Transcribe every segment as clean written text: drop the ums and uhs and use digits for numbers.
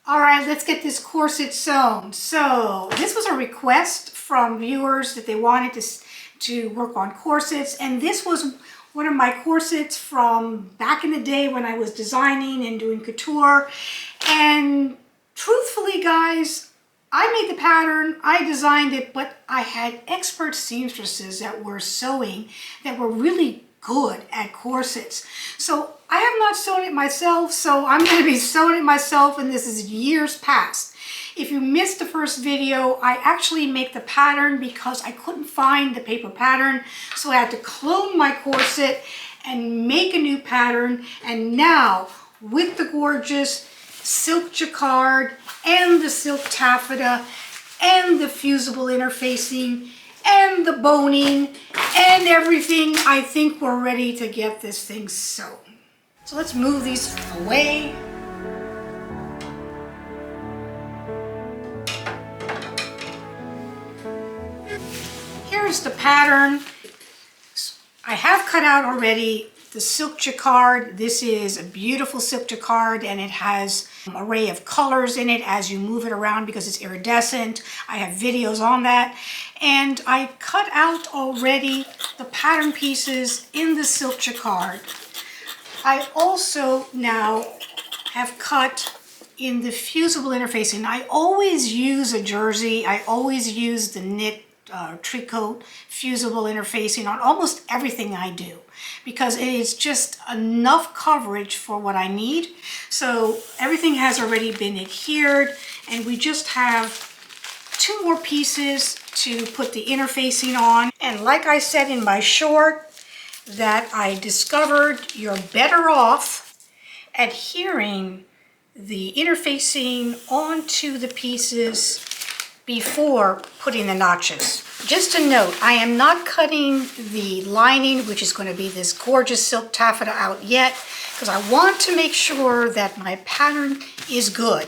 All right, let's get this corset sewn. So this was a request from viewers that they wanted to work on corsets, and this was one of my corsets from back in the day when I was designing and doing couture. And truthfully, guys, I made the pattern, I designed it, but I had expert seamstresses that were sewing that were really good at corsets. So I have not sewn it myself, so I'm going to be sewing it myself, and this is years past. If you missed the first video, I actually make the pattern because I couldn't find the paper pattern, so I had to clone my corset and make a new pattern. And now, with the gorgeous silk jacquard and the silk taffeta and the fusible interfacing and the boning and everything, I think we're ready to get this thing sewn. So let's move these away. Here's the pattern. I have cut out already the silk jacquard. This is a beautiful silk jacquard, and it has an array of colors in it as you move it around because it's iridescent. I have videos on that. And I cut out already the pattern pieces in the silk jacquard. I also now have cut in the fusible interfacing. I always use a jersey. I always use the knit tricot fusible interfacing on almost everything I do because it is just enough coverage for what I need. So everything has already been adhered, and we just have 2 more pieces to put the interfacing on. And like I said in my short, that I discovered you're better off adhering the interfacing onto the pieces before putting the notches. Just a note, I am not cutting the lining, which is going to be this gorgeous silk taffeta, out yet, because I want to make sure that my pattern is good.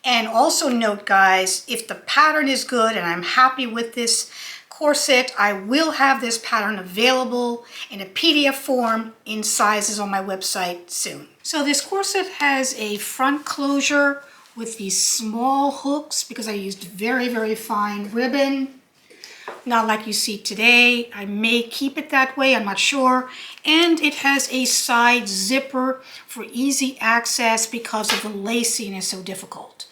And also note, guys, if the pattern is good and I'm happy with this corset, I will have this pattern available in a PDF form in sizes on my website soon. So this corset has a front closure with these small hooks because I used very, very fine ribbon. Not like you see today. I may keep it that way, I'm not sure. And it has a side zipper for easy access because of the lacing is so difficult.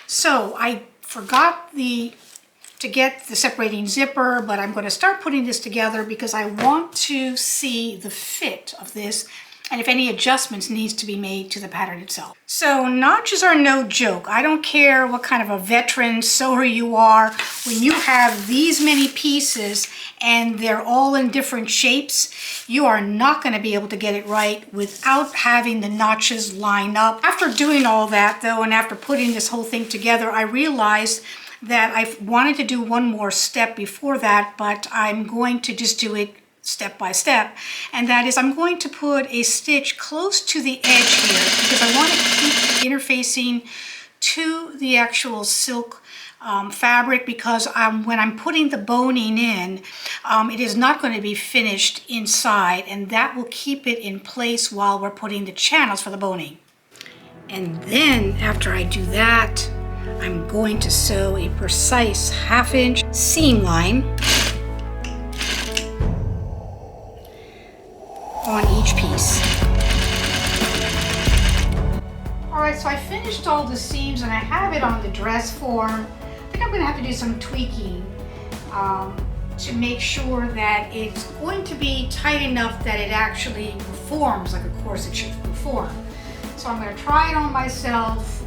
So I forgot to get the separating zipper, but I'm going to start putting this together because I want to see the fit of this and if any adjustments needs to be made to the pattern itself. So notches are no joke. I don't care what kind of a veteran sewer you are. When you have these many pieces and they're all in different shapes, you are not going to be able to get it right without having the notches line up. After doing all that though, and after putting this whole thing together, I realized that I wanted to do one more step before that, but I'm going to just do it step by step, and that is I'm going to put a stitch close to the edge here because I want to keep the interfacing to the actual silk fabric, because when I'm putting the boning in, it is not going to be finished inside, and that will keep it in place while we're putting the channels for the boning. And then after I do that, I'm going to sew a precise 1/2 inch seam line on each piece. Alright, so I finished all the seams and I have it on the dress form. I think I'm going to have to do some tweaking to make sure that it's going to be tight enough that it actually performs like a corset should perform. So I'm going to try it on myself,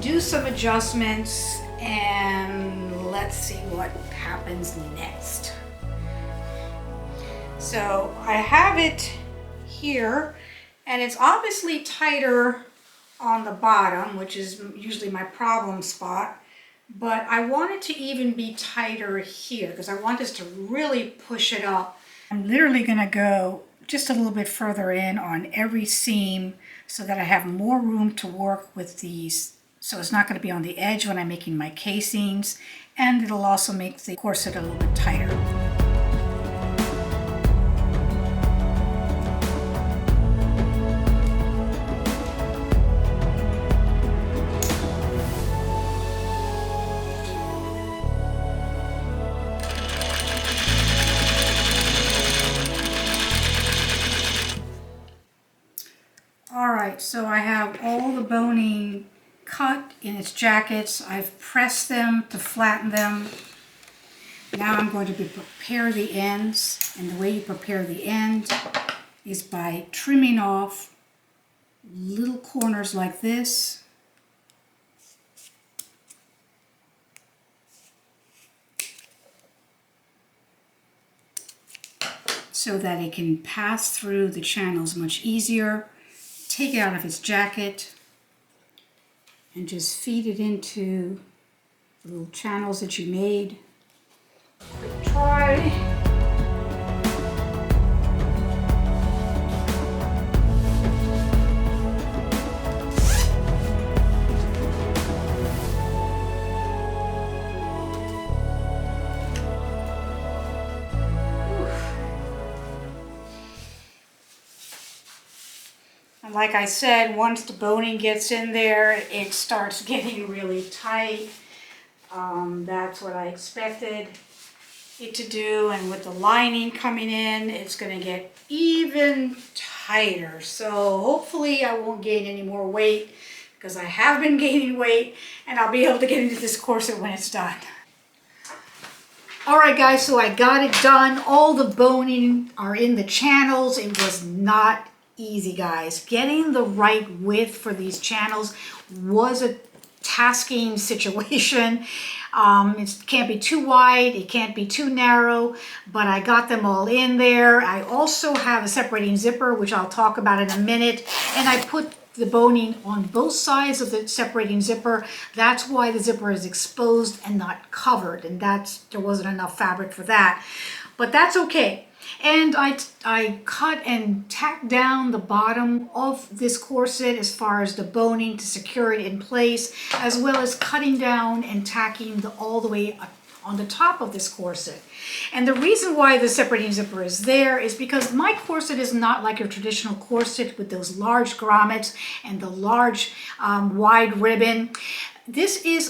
do some adjustments, and let's see what happens next. So I have it here, and it's obviously tighter on the bottom, which is usually my problem spot, but I want it to even be tighter here because I want this to really push it up. I'm literally going to go just a little bit further in on every seam so that I have more room to work with these. So it's not going to be on the edge when I'm making my casings, and it'll also make the corset a little bit tighter. right, so I have all the boning cut in its jackets. I've pressed them to flatten them. Now I'm going to prepare the ends, and the way you prepare the end is by trimming off little corners like this. So that it can pass through the channels much easier. Take it out of its jacket and just feed it into the little channels that you made. Quick try. And like I said, once the boning gets in there, it starts getting really tight. That's what I expected it to do, and with the lining coming in, it's going to get even tighter. So hopefully I won't gain any more weight, because I have been gaining weight, and I'll be able to get into this corset when it's done. Alright guys, so I got it done. All the boning are in the channels. It was not easy, guys. Getting the right width for these channels was a tasking situation. It can't be too wide, it can't be too narrow, but I got them all in there. I also have a separating zipper, which I'll talk about in a minute, and I put the boning on both sides of the separating zipper. That's why the zipper is exposed and not covered, and there wasn't enough fabric for that, but that's okay. And I cut and tacked down the bottom of this corset as far as the boning to secure it in place, as well as cutting down and tacking all the way up on the top of this corset. And the reason why the separating zipper is there is because my corset is not like a traditional corset with those large grommets and the large wide ribbon.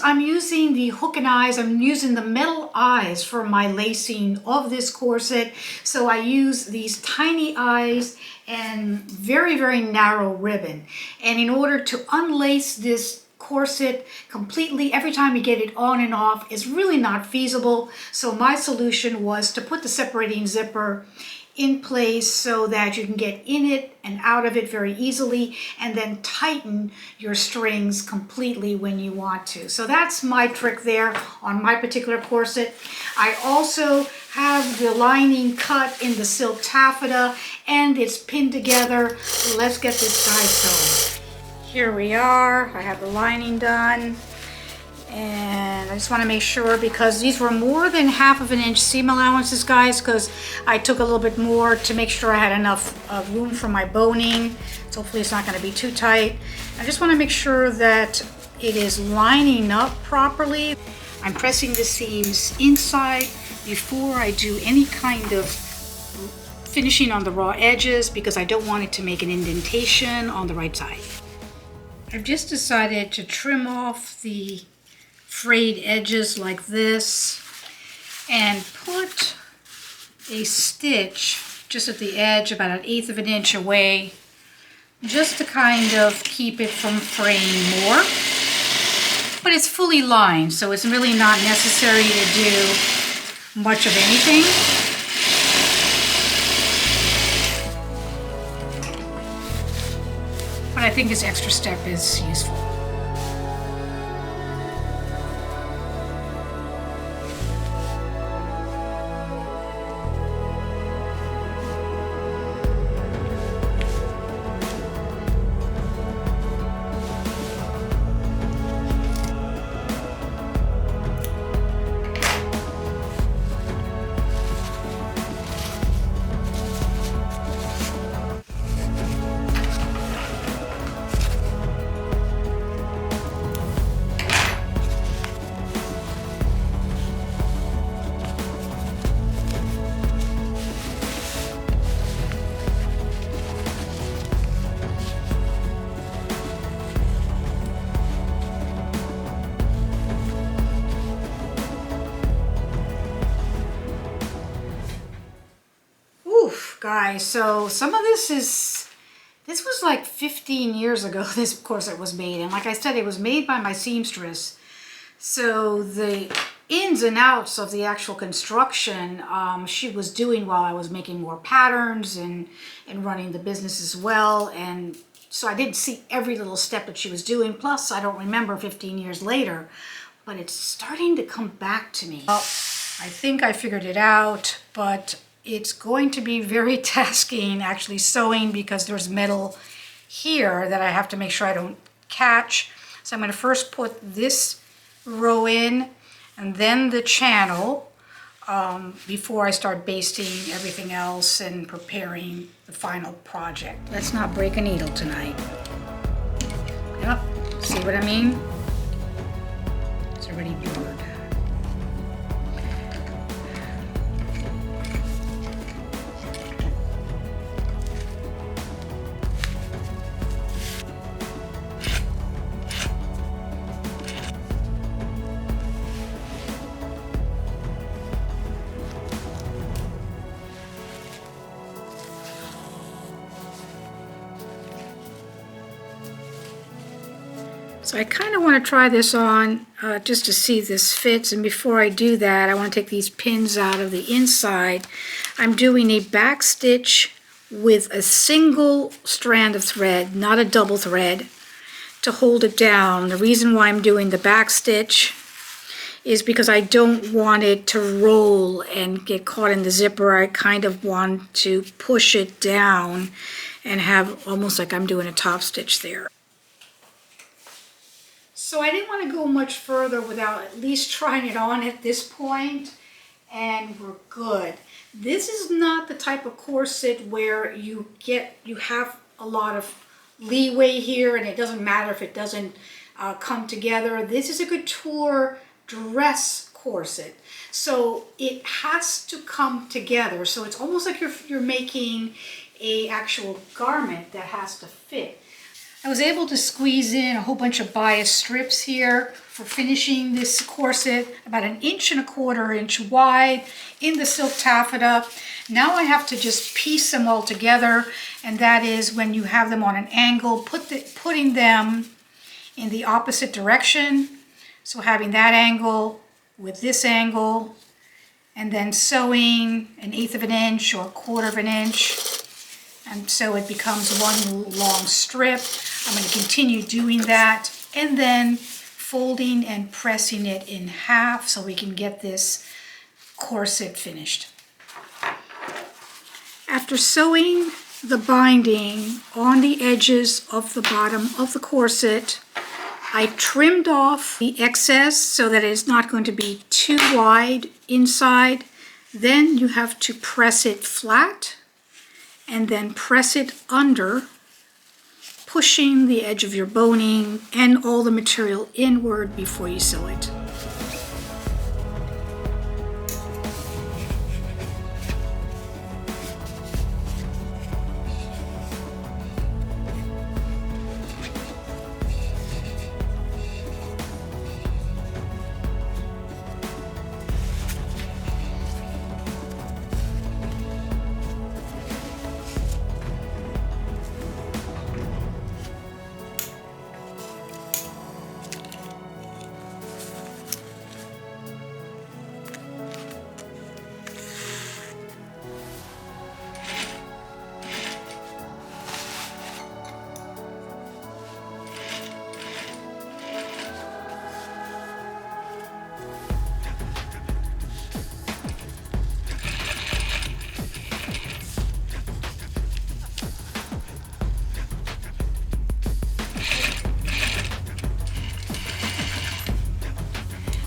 I'm using the hook and eyes, I'm using the metal eyes for my lacing of this corset. So I use these tiny eyes and very, very narrow ribbon. And in order to unlace this corset completely, every time you get it on and off, is really not feasible. So my solution was to put the separating zipper in place so that you can get in it and out of it very easily, and then tighten your strings completely when you want to. So that's my trick there on my particular corset. I also have the lining cut in the silk taffeta and it's pinned together. Let's get this guy sewn. Here we are. I have the lining done. And I just want to make sure, because these were more than 1/2 inch seam allowances, guys, because I took a little bit more to make sure I had enough room for my boning. So hopefully it's not going to be too tight. I just want to make sure that it is lining up properly. I'm pressing the seams inside before I do any kind of finishing on the raw edges, because I don't want it to make an indentation on the right side. I've just decided to trim off the frayed edges like this and put a stitch just at the edge about 1/8 inch away, just to kind of keep it from fraying more. But it's fully lined, so it's really not necessary to do much of anything. But I think this extra step is useful. Guys, so some of this is This was like 15 years ago, this corset was made. And like I said, it was made by my seamstress. So the ins and outs of the actual construction, she was doing while I was making more patterns and running the business as well. And so I didn't see every little step that she was doing. Plus, I don't remember 15 years later, but it's starting to come back to me. Well, I think I figured it out, but it's going to be very tasking actually sewing because there's metal here that I have to make sure I don't catch. So I'm going to first put this row in and then the channel before I start basting everything else and preparing the final project. Let's not break a needle tonight. Yep, see what I mean? It's already blurred. So I kind of want to try this on just to see if this fits, and before I do that I want to take these pins out of the inside. I'm doing a back stitch with a single strand of thread, not a double thread, to hold it down. The reason why I'm doing the back stitch is because I don't want it to roll and get caught in the zipper. I kind of want to push it down and have almost like I'm doing a top stitch there. So I didn't want to go much further without at least trying it on at this point, and we're good. This is not the type of corset where you have a lot of leeway here and it doesn't matter if it doesn't come together. This is a couture dress corset, so it has to come together. So it's almost like you're making a actual garment that has to fit. I was able to squeeze in a whole bunch of bias strips here for finishing this corset, about 1.25 inches wide in the silk taffeta. Now I have to just piece them all together, and that is when you have them on an angle, putting them in the opposite direction. So having that angle with this angle, and then sewing 1/8 inch or 1/4 inch, and so it becomes one long strip. I'm going to continue doing that, and then folding and pressing it in half so we can get this corset finished. After sewing the binding on the edges of the bottom of the corset, I trimmed off the excess so that it's not going to be too wide inside. Then you have to press it flat and then press it under, pushing the edge of your boning and all the material inward before you sew it.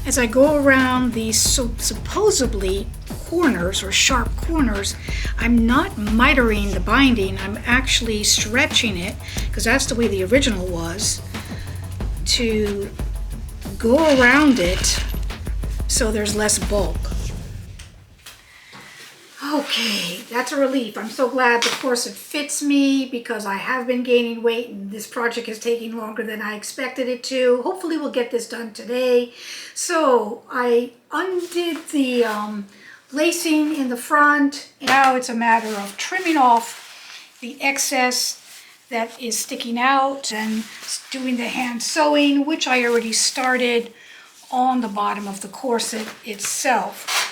As I go around these supposedly corners or sharp corners, I'm not mitering the binding, I'm actually stretching it, because that's the way the original was, to go around it so there's less bulk. Okay, that's a relief. I'm so glad the corset fits me because I have been gaining weight and this project is taking longer than I expected it to. Hopefully we'll get this done today. So I undid the lacing in the front. Now it's a matter of trimming off the excess that is sticking out, and doing the hand sewing, which I already started on the bottom of the corset itself.